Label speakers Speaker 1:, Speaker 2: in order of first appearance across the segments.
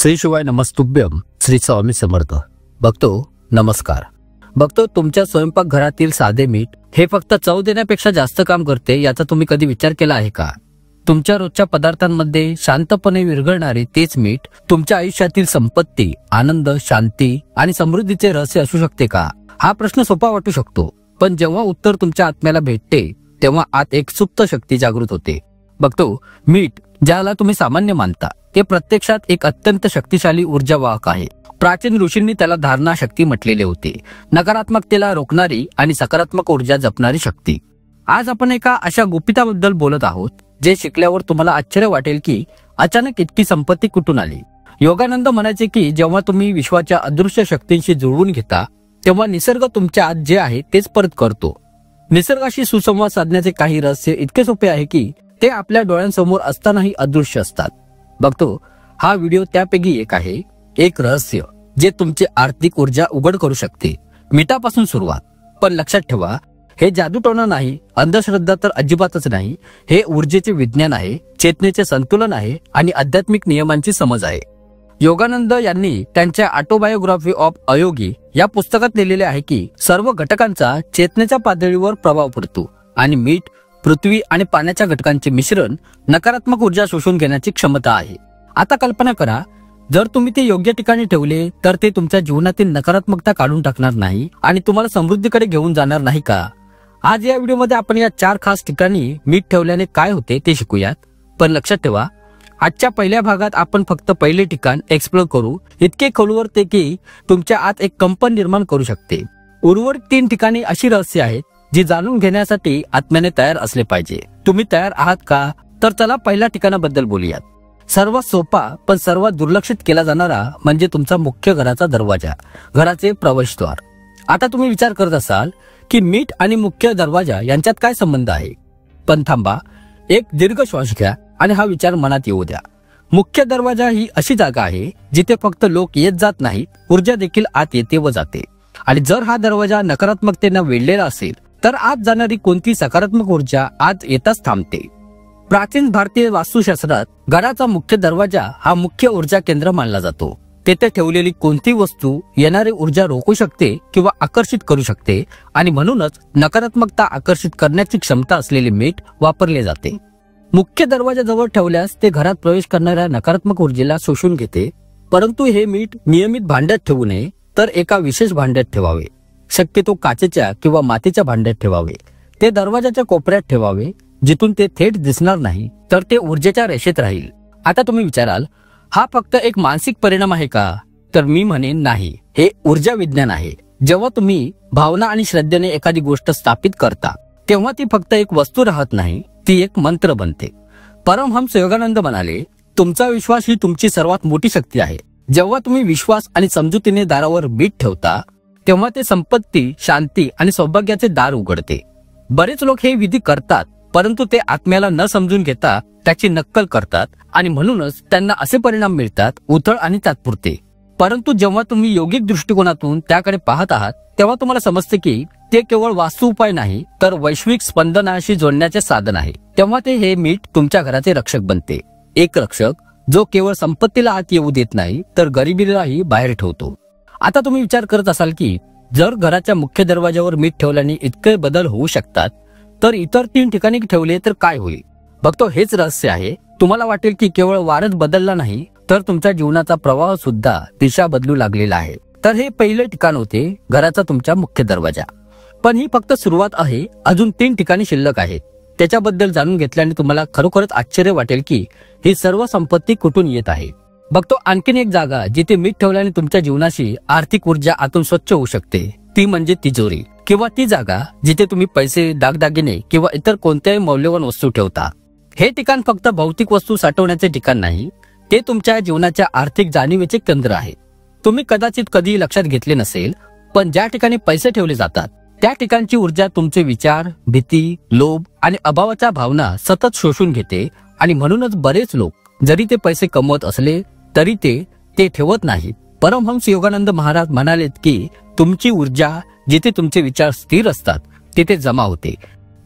Speaker 1: श्री शिवाय नमस्तुभ्यम. श्री स्वामी समर्थ. बघतो नमस्कार. बघतो तुमच्या स्वयंपाकघरातील साधे मीठ हे फक्त चव देण्यापेक्षा जास्त काम करते याचा तुम्ही कधी विचार केला आहे का? तुमच्या रोजच्या पदार्थांमध्ये शांतपणे विरघळणारे तेच मीठ तुमच्या आयुष्यातील संपत्ती, आनंद, शांती आणि समृद्धीचे रहस्य असू शकते का? हा प्रश्न सोपा वाटू शकतो, पण जेव्हा उत्तर तुमच्या आत्म्याला भेटते तेव्हा आत एक सुप्त शक्ती जागृत होते. बघतो मीठ ज्याला तुम्ही सामान्य मानता ते प्रत्यक्षात एक अत्यंत शक्तिशाली ऊर्जा वाहक आहे. प्राचीन ऋषींनी त्याला धारणा शक्ती म्हटलेले होते. नकारात्मकतेला रोखणारी आणि सकारात्मक ऊर्जा जपणारी शक्ती. आज आपण एका अशा गुपिताबद्दल बोलत आहोत जे शिकल्यावर तुम्हाला आश्चर्य वाटेल की अचानक इतकी संपत्ती कुठून आली. योगानंद म्हणायचे की जेव्हा तुम्ही विश्वाच्या अदृश्य शक्तींशी जुळवून घेता तेव्हा निसर्ग तुमच्या आत जे आहे तेच परत करतो. निसर्गाशी सुसंवाद साधण्याचे काही रहस्य इतके सोपे आहे की ते आपल्या डोळ्यांसमोर असतानाही अदृश्य असतात. बघतो हा व्हिडिओ त्यापैकी एक आहे. एक रहस्य जे तुमची आर्थिक ऊर्जा उघड करू शकते. मिठापासून सुरुवात. पण लक्षात ठेवा, हे जादूटोणा नाही, अंधश्रद्धा तर अजिबातच नाही. हे ऊर्जेचे विज्ञान आहे, चेतनेचे संतुलन आहे आणि आध्यात्मिक नियमांची समज आहे. योगानंद यांनी त्यांच्या ऑटोबायोग्राफी ऑफ अयोगी या पुस्तकात लिहिलेले आहे की सर्व घटकांचा चेतनेच्या पातळीवर प्रभाव पडतो आणि मीठ, पृथ्वी आणि पाण्याच्या घटकांचे मिश्रण नकारात्मक ऊर्जा शोषून घेण्याची क्षमता आहे. आता कल्पना करा, जर तुम्ही ते योग्य ठिकाणी ठेवले तर ते तुमच्या जीवनातील नकारात्मकता काढून टाकणार नाही आणि तुम्हाला समृद्धीकडे घेऊन जाणार नाही का? आज या व्हिडिओमध्ये आपण या 4 खास ठिकाणी मीठ ठेवल्याने काय होते ते शिकूयात. पण लक्षात ठेवा, आजच्या पहिल्या भागात आपण फक्त पहिले ठिकाण एक्सप्लोर करू. इतके खोलवर ते की तुमच्या आत एक कंपन निर्माण करू शकते. उर्वरित 3 ठिकाणी अशी रहस्य आहेत जी जाणून घेण्यासाठी आत्म्याने तयार असले पाहिजे. तुम्ही तयार आहात का? तर चला पहिल्या ठिकाणाबद्दल बोलूयात. सर्वात सोपा पण सर्वात दुर्लक्षित केला जाणारा म्हणजे तुमचा मुख्य घराचा दरवाजा, घराचे प्रवेशद्वार. आता तुम्ही विचार करत असाल की मीठ आणि मुख्य दरवाजा यांच्यात काय संबंध आहे? पण थांबा, एक दीर्घ श्वास घ्या आणि हा विचार मनात येऊ द्या. मुख्य दरवाजा ही अशी जागा आहे जिथे फक्त लोक येत जात नाहीत, ऊर्जा देखील आत येते व जाते. आणि जर हा दरवाजा नकारात्मकतेने वेढलेला असेल तर आत जाणारी कोणती सकारात्मक ऊर्जा आत येताच थांबते. प्राचीन भारतीय वास्तुशास्त्रात घराचा मुख्य दरवाजा हा मुख्य ऊर्जा केंद्र मानला जातो. तेथे ठेवलेली कोणती वस्तू येणारी ऊर्जा रोखू शकते किंवा आकर्षित करू शकते आणि म्हणूनच नकारात्मकता आकर्षित करण्याची क्षमता असलेले मीठ वापरले जाते. मुख्य दरवाजाजवळ ठेवल्यास ते घरात प्रवेश करणाऱ्या नकारात्मक ऊर्जेला शोषून घेते. परंतु हे मीठ नियमित भांड्यात ठेवू नये, तर एका विशेष भांड्यात ठेवावे. शक्यतो काचेच्या किंवा मातीच्या भांड्यात ठेवावे. ते दरवाजाच्या कोपऱ्यात ठेवावे, जिथून ते थेट दिसणार नाही, तर ते ऊर्जेच्या रेषेत राहील. आता तुम्ही विचाराल, हा फक्त एक मानसिक परिणाम आहे का? तर मी म्हणेन नाही, हे ऊर्जा विज्ञान आहे. जेव्हा तुम्ही भावना आणि श्रद्धेने एखादी गोष्ट स्थापित करता तेव्हा ती फक्त एक वस्तू राहत नाही, ती एक मंत्र बनते. परमहंस योगानंद म्हणाले, तुमचा विश्वास ही तुमची सर्वात मोठी शक्ती आहे. जेव्हा तुम्ही विश्वास आणि समजुतीने दारावर मीठ ठेवता तेव्हा ते संपत्ती, शांती आणि सौभाग्याचे दार उघडते. बरेच लोक हे विधी करतात, परंतु ते आत्म्याला न समजून घेता त्याची नक्कल करतात आणि म्हणूनच त्यांना असे परिणाम मिळतात, उथळ आणि तात्पुरते. परंतु जेव्हा तुम्ही योगिक दृष्टिकोनातून त्याकडे पाहत आहात तेव्हा तुम्हाला समजते की ते केवळ वास्तु उपाय नाही, तर वैश्विक स्पंदनाशी जोडण्याचे साधन आहे. तेव्हा ते हे मीठ तुमच्या घराचे रक्षक बनते. एक रक्षक जो केवळ संपत्तीला आत येऊ देत नाही, तर गरिबीलाही बाहेर ठेवतो. आता तुम्ही विचार करत असाल की जर घराच्या मुख्य दरवाजावर मीठ ठेवल्याने इतके बदल होऊ शकतात, तर इतर 3 ठिकाणी ठेवले तर काय होईल? बघतो हेच रहस्य आहे. तुम्हाला वाटेल की केवळ वारच बदलला नाही, तर तुमच्या जीवनाचा प्रवाह सुद्धा दिशा बदलू लागलेला आहे. तर हे पहिले ठिकाण होते, घराचा तुमचा मुख्य दरवाजा. पण ही फक्त सुरुवात आहे. अजून 3 ठिकाणी शिल्लक आहेत. त्याच्याबद्दल जाणून घेतल्याने तुम्हाला खरोखरच आश्चर्य वाटेल की ही सर्व संपत्ती कुठून येत आहे. बघतो आणखीन एक जागा जिथे मीठ ठेवल्याने तुमच्या जीवनाशी आर्थिक ऊर्जा आतून स्वच्छ होऊ शकते, ती म्हणजे तिजोरी, किंवा ती जागा जिथे तुम्ही पैसे, दागदागिने किंवा इतर कोणत्याही मौल्यवान वस्तू ठेवता. हे ठिकाण फक्त भौतिक वस्तू साठवण्याचे ठिकाण नाही, ते तुमच्या जीवनाच्या आर्थिक जाणीवेचे केंद्र आहे. तुम्ही कदाचित कधी लक्षात घेतले नसेल, पण ज्या ठिकाणी पैसे ठेवले जातात त्या ठिकाणची ऊर्जा तुमचे विचार, भीती, लोभ आणि अभावाच्या भावना सतत शोषून घेते आणि म्हणूनच बरेच लोक जरी ते पैसे कमवत असले तरी ते ठेवत नाहीत. परमहंस योगानंद महाराज म्हणालेत की तुमची ऊर्जा जिथे तुमचे विचार स्थिर असतात तिथे जमा होते.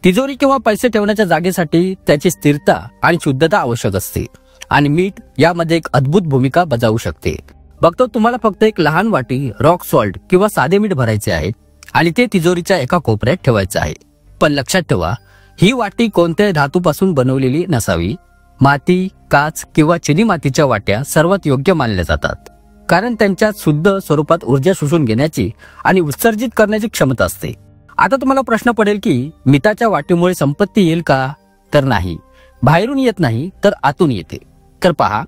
Speaker 1: तिजोरी किंवा पैसे ठेवण्याच्या जागेसाठी त्याची स्थिरता आणि शुद्धता आवश्यक असते. आणि मीठ यामध्ये एक अद्भुत भूमिका बजावू शकते. बघतो तुम्हाला फक्त एक लहान वाटी रॉक सॉल्ट किंवा साधे मीठ भरायचे आहे आणि ते तिजोरीच्या एका कोपऱ्यात ठेवायचं आहे. पण लक्षात ठेवा, ही वाटी कोणत्याही धातूपासून बनवलेली नसावी. माती, काच किंवा चिनी मातीच्या वाट्या सर्वात योग्य मानल्या जातात, कारण त्यांच्यात शुद्ध स्वरूपात ऊर्जा शोषून घेण्याची आणि उत्सर्जित करण्याची क्षमता असते. आता तुम्हाला प्रश्न पडेल की मिठाच्या वाटीमुळे संपत्ती येईल का? तर नाही, बाहेरून येत नाही तर आतून येते. तर पहा,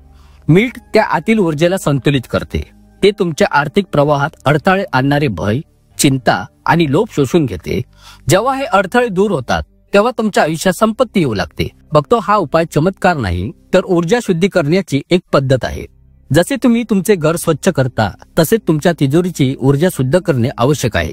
Speaker 1: मीठ त्या आतील ऊर्जेला संतुलित करते. ते तुमच्या आर्थिक प्रवाहात अडथळे आणणारे भय, चिंता आणि लोभ शोषून घेते. जेव्हा हे अडथळे दूर होतात तेव्हा तुमच्या आयुष्यात संपत्ती येऊ लागते. बघतो हा उपाय चमत्कार नाही, तर ऊर्जा शुद्धी करण्याची एक पद्धत आहे. जसे तुम्ही तुमचे घर स्वच्छ करता तसेच तुमच्या तिजोरीची ऊर्जा शुद्ध करणे आवश्यक आहे.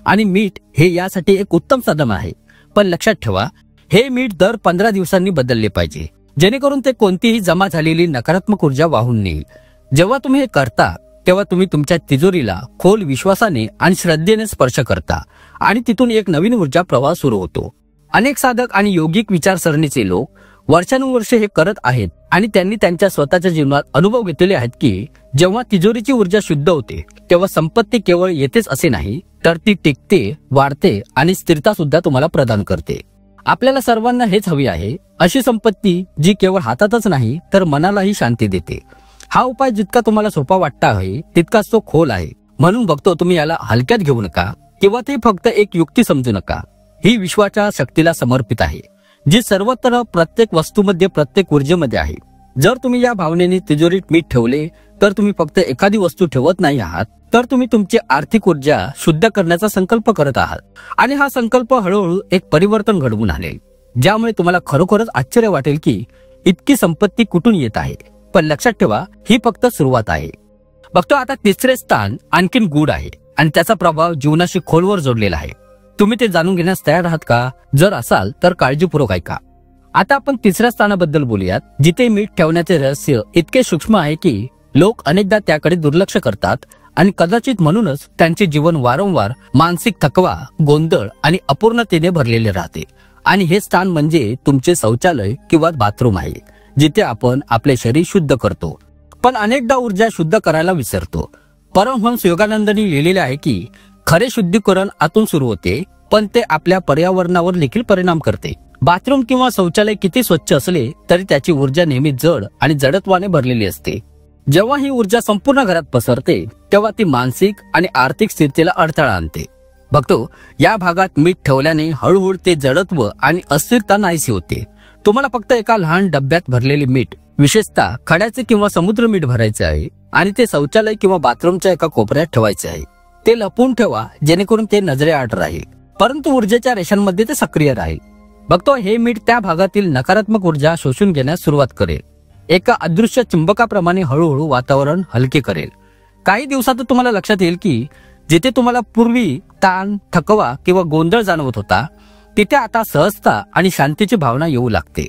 Speaker 1: आणि मीठ हे यासाठी एक उत्तम साधन आहे. पण लक्षात ठेवा, हे मीठ दर 15 दिवसांनी बदलले पाहिजे, जेणेकरून ते कोणतीही जमा झालेली नकारात्मक ऊर्जा वाहून नेईल. जेव्हा तुम्ही हे करता तेव्हा तुम्ही तुमच्या तिजोरीला खोल विश्वासाने आणि श्रद्धेने स्पर्श करता आणि तिथून एक नवीन ऊर्जा प्रवाह सुरू होतो. अनेक साधक आणि योगिक विचारसरणीचे लोक वर्षानुवर्षे हे करत आहेत आणि त्यांनी त्यांच्या स्वतःच्या जीवनात अनुभव घेतलेले आहेत की जेव्हा तिजोरीची ऊर्जा शुद्ध होते तेव्हा संपत्ती केवळ येतेच असे नाही, तर ती टिकते, वाढते आणि स्थिरता सुद्धा तुम्हाला प्रदान करते. आपल्याला सर्वांना हेच हवी आहे, अशी संपत्ती जी केवळ हातातच नाही तर मनालाही शांती देते. हा उपाय जितका तुम्हाला सोपा वाटता आहे तितकाच तो खोल आहे. म्हणून बघतो तुम्ही याला हलक्यात घेऊ नका किंवा ते फक्त एक युक्ती समजू नका. ही विश्वाच्या शक्तीला समर्पित आहे, जी सर्वत्र प्रत्येक वस्तूमध्ये, प्रत्येक ऊर्जेमध्ये आहे. जर तुम्ही या भावनेने तिजोरीत मीठ ठेवले तर तुम्ही फक्त एखादी वस्तू ठेवत नाही आहात, तर तुम्ही तुमची आर्थिक ऊर्जा शुद्ध करण्याचा संकल्प करत आहात. आणि हा संकल्प हळूहळू एक परिवर्तन घडवून आणेल, ज्यामुळे तुम्हाला खरोखरच आश्चर्य वाटेल की इतकी संपत्ती कुठून येत आहे. पण लक्षात ठेवा, ही फक्त सुरुवात आहे. बघतो आता तिसरे स्थान आणखीन गूढ आहे आणि त्याचा प्रभाव जीवनाशी खोलवर जोडलेला आहे. तुम्ही ते जाणून घेण्यास तयार आहात का? जर असाल तर काळजीपूर्वक ऐका. आता आपण तिसऱ्या स्थानाबद्दल बोलूयात, जिथे मीठ ठेवण्याचे रहस्य इतके सूक्ष्म आहे की लोक अनेकदा त्याकडे दुर्लक्ष करतात आणि कदाचित म्हणूनच त्यांचे जीवन वारंवार मानसिक थकवा, गोंधळ आणि अपूर्णतेने भरलेले राहते. आणि हे स्थान म्हणजे तुमचे शौचालय किंवा बाथरूम आहे, जिथे आपण आपले शरीर शुद्ध करतो पण अनेकदा ऊर्जा शुद्ध करायला विसरतो. परमहंस योगानंदांनी लिहिलेले आहे की खरे शुद्धीकरण आतून सुरू होते, पण ते आपल्या पर्यावरणावर देखील परिणाम करते. बाथरूम किंवा शौचालय किती स्वच्छ असले तरी त्याची ऊर्जा नेहमी जड आणि जडत्वाने भरलेली असते. जेव्हा ही ऊर्जा संपूर्ण घरात पसरते तेव्हा ती मानसिक आणि आर्थिक स्थितीला अडथळा आणते. बघतो या भागात मीठ ठेवल्याने हळूहळू ते जडत्व आणि अस्थिरता नाहीशी होते. तुम्हाला फक्त एका लहान डब्यात भरलेले मीठ, विशेषतः खड्याचे किंवा समुद्र मीठ भरायचे आहे आणि ते शौचालय किंवा बाथरूमच्या एका कोपऱ्यात ठेवायचे आहे. ते लपवून ठेवा, जेणेकरून ते नजरेआड राहील, परंतु ऊर्जेच्या रेषांमध्ये ते सक्रिय राहील. बघतो हे मीठ त्या भागातील नकारात्मक ऊर्जा शोषून घेण्यास सुरुवात करेल. एका अदृश्य चुंबकाप्रमाणे हळूहळू वातावरण हलके करेल. काही दिवसात तुम्हाला लक्षात येईल की जिथे तुम्हाला पूर्वी ताण, थकवा किंवा गोंधळ जाणवत होता, तिथे आता सहजता आणि शांतीची भावना येऊ लागते.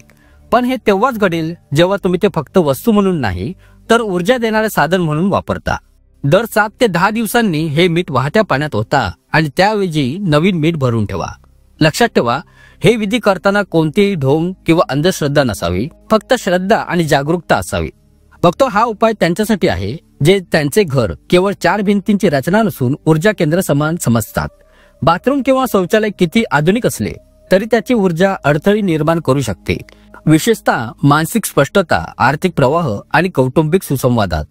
Speaker 1: पण हे तेव्हाच घडेल जेव्हा तुम्ही ते फक्त वस्तू म्हणून नाही तर ऊर्जा देणारे साधन म्हणून वापरता. दर 7 ते 10 दिवसांनी हे मीठ वाहत्या पाण्यात होता आणि त्याऐवजी नवीन मीठ भरून ठेवा. लक्षात ठेवा, हे विधी करताना कोणतीही ढोंग किंवा अंधश्रद्धा नसावी, फक्त श्रद्धा आणि जागरूकता असावी. बघतो हा उपाय त्यांच्यासाठी आहे जे त्यांचे घर केवळ 4 भिंतींची रचना नसून ऊर्जा केंद्र समान समजतात. बाथरूम किंवा शौचालय किती आधुनिक असले तरी त्याची ऊर्जा अडथळे निर्माण करू शकते, विशेषतः मानसिक स्पष्टता, आर्थिक प्रवाह आणि कौटुंबिक सुसंवादात.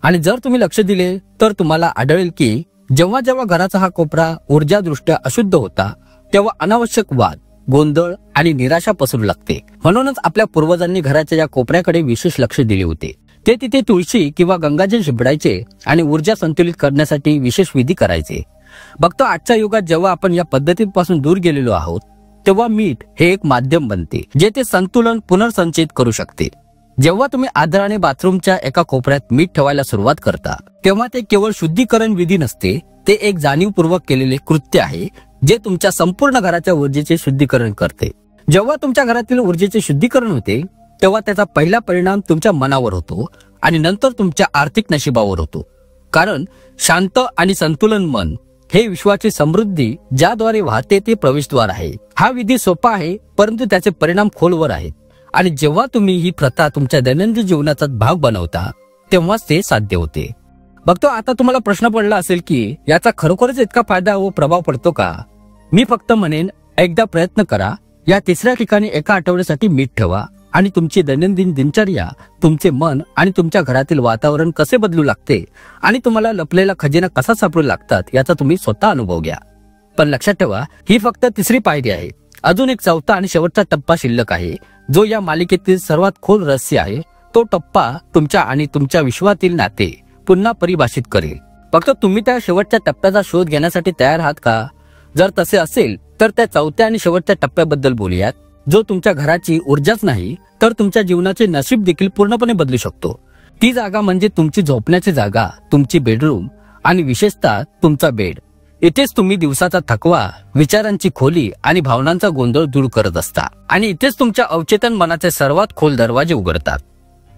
Speaker 1: आणि जर तुम्ही लक्ष दिले तर तुम्हाला आढळेल की जेव्हा जेव्हा घराचा हा कोपरा ऊर्जादृष्ट्या अशुद्ध होता तेव्हा अनावश्यक वाद, गोंधळ आणि निराशा पसरू लागते. म्हणूनच आपल्या पूर्वजांनी घराच्या या कोपऱ्याकडे विशेष लक्ष दिले होते. ते तिथे तुळशी किंवा गंगाजल शिंपडायचे आणि ऊर्जा संतुलित करण्यासाठी विशेष विधी करायचे. बघतो आजच्या युगात जेव्हा आपण या पद्धतीपासून दूर गेलेलो आहोत तेव्हा मीठ हे एक माध्यम बनते जे ते संतुलन पुनर्संचयित करू शकते. जेव्हा तुम्ही आदराने बाथरूमच्या एका कोपऱ्यात मीठ ठेवायला सुरुवात करता तेव्हा ते केवळ शुद्धीकरण विधी नसते, ते एक जाणीवपूर्वक केलेले कृत्य आहे जे तुमच्या संपूर्ण घराच्या ऊर्जेचे शुद्धीकरण करते. जेव्हा तुमच्या घरातील ऊर्जेचे शुद्धीकरण होते तेव्हा त्याचा पहिला परिणाम तुमच्या मनावर होतो आणि नंतर तुमच्या आर्थिक नशिबावर होतो. कारण शांत आणि संतुलन मन हे विश्वाची समृद्धी ज्याद्वारे वाहते ते प्रवेशद्वार आहे. हा विधी सोपा आहे, परंतु त्याचे परिणाम खोलवर आहेत आणि जेव्हा तुम्ही ही प्रथा तुमच्या दैनंदिन जीवनाचा भाग बनवता तेव्हाच ते साध्य होते. बघतो आता तुम्हाला प्रश्न पडला असेल की याचा खरोखरच इतका फायदा व प्रभाव पडतो का? मी फक्त म्हणेन, एकदा प्रयत्न करा. या तिसऱ्या ठिकाणी एका आठवड्यासाठी मीठ ठेवा आणि तुमची दैनंदिन दिनचर्या, तुमचे मन आणि तुमच्या घरातील वातावरण कसे बदलू लागते आणि तुम्हाला लपलेला खजिना कसा सापडू लागतात याचा तुम्ही स्वतः अनुभव घ्या. पण लक्षात ठेवा, ही फक्त तिसरी पायरी आहे. अजून एक चौथा आणि शेवटचा टप्पा शिल्लक आहे, जो या मालिकेतील सर्वात खोल रहस्य आहे. तो टप्पा तुमच्या आणि तुमच्या विश्वातील नाते पुन्हा परिभाषित करेल. फक्त तुम्ही त्या शेवटच्या टप्प्याचा शोध घेण्यासाठी तयार आहात का? जर तसे असेल तर त्या चौथ्या आणि शेवटच्या टप्प्याबद्दल बोलूयात, जो तुमच्या घराची ऊर्जाच नाही तर तुमच्या जीवनाचे नशीब देखील पूर्णपणे बदलू शकतो. ती जागा म्हणजे तुमची झोपण्याची जागा, तुमची बेडरूम आणि विशेषतः तुमचा बेड. इथेच तुम्ही दिवसाचा थकवा, विचारांची खोली आणि भावनांचा गोंधळ दूर करत असता आणि इथेच तुमच्या अवचेतन मनाचे सर्वात खोल दरवाजे उघडतात.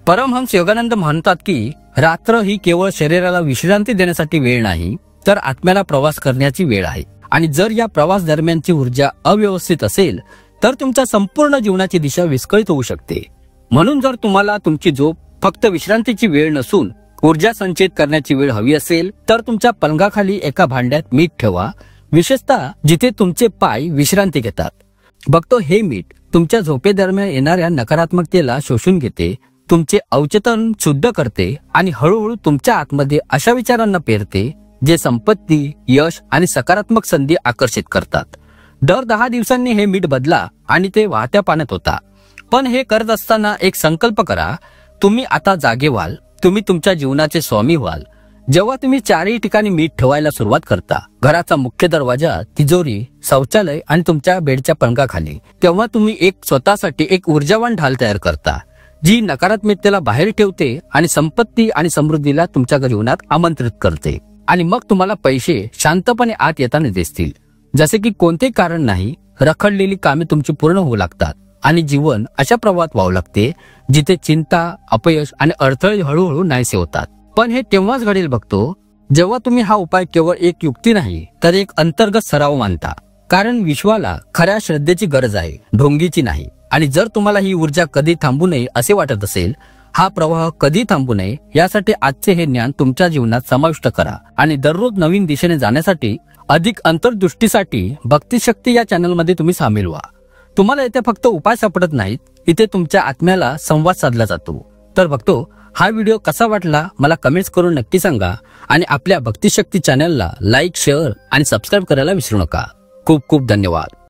Speaker 1: परमहंस योगानंद म्हणतात की रात्र ही केवळ शरीराला विश्रांती देण्यासाठी वेळ नाही, तर आत्म्याला प्रवास करण्याची वेळ आहे. आणि जर या प्रवास दरम्यानची ऊर्जा अव्यवस्थित असेल तर तुमच्या संपूर्ण जीवनाची दिशा विस्कळीत होऊ शकते. म्हणून जर तुम्हाला तुमची झोप फक्त विश्रांतीची वेळ नसून ऊर्जा संचयित करण्याची वेळ हवी असेल तर तुमच्या पलंगाखाली एका भांड्यात मीठ ठेवा, विशेषतः जिथे तुमचे पाय विश्रांती घेतात. बघतो हे मीठ तुमच्या झोपेदरम्यान येणाऱ्या नकारात्मकतेला शोषून घेते, तुमचे अवचेतन शुद्ध करते आणि हळूहळू तुमच्या आतमध्ये अशा विचारांना पेरते जे संपत्ती, यश आणि सकारात्मक संधी आकर्षित करतात. दर 10 दिवसांनी हे मीठ बदला आणि ते वाहत्या पाण्यात होता. पण हे करत असताना एक संकल्प करा, तुम्ही आता जागे व्हाल, तुम्ही तुमच्या जीवनाचे स्वामी व्हाल. जेव्हा तुम्ही चारही ठिकाणी मीठ ठेवायला सुरुवात करता, घराचा मुख्य दरवाजा, तिजोरी, शौचालय आणि तुमच्या बेडच्या पलंगाखाली, तेव्हा तुम्ही स्वतःसाठी एक ऊर्जावान ढाल तयार करता, जी नकारात्मकतेला बाहेर ठेवते आणि संपत्ती आणि समृद्धीला तुमच्या जीवनात आमंत्रित करते. आणि मग तुम्हाला पैसे शांतपणे आत येताना दिसतील. जसे की कोणते कारण नाही, रखडलेली कामे तुमची पूर्ण होऊ लागतात आणि जीवन अशा प्रवाहात वाहू लागते जिथे चिंता, अपयश आणि अडथळे हळूहळू नाहीसे होतात. पण हे तेव्हाच घडेल बघतो जेव्हा तुम्ही हा उपाय केवळ एक युक्ती नाही तर एक अंतर्गत सराव मानता. कारण विश्वाला खऱ्या श्रद्धेची गरज आहे, ढोंगीची नाही. आणि जर तुम्हाला ही ऊर्जा कधी थांबू नये असे वाटत असेल, हा प्रवाह कधी थांबू नये यासाठी आजचे हे ज्ञान तुमच्या जीवनात समाविष्ट करा. आणि दररोज नवीन दिशेने जाण्यासाठी, अधिक अंतर्दृष्टीसाठी भक्तिशक्ती या चॅनलमध्ये तुम्ही सामील व्हा. तुम्हाला इथे फक्त उपाय सापडत नाहीत, इथे तुमच्या आत्म्याला संवाद साधला जातो. तर बघतो हा व्हिडिओ कसा वाटला मला कमेंट्स करून नक्की सांगा आणि आपल्या भक्तिशक्ती चॅनलला लाईक, शेअर आणि सबस्क्राईब करायला विसरू नका. खूप खूप धन्यवाद.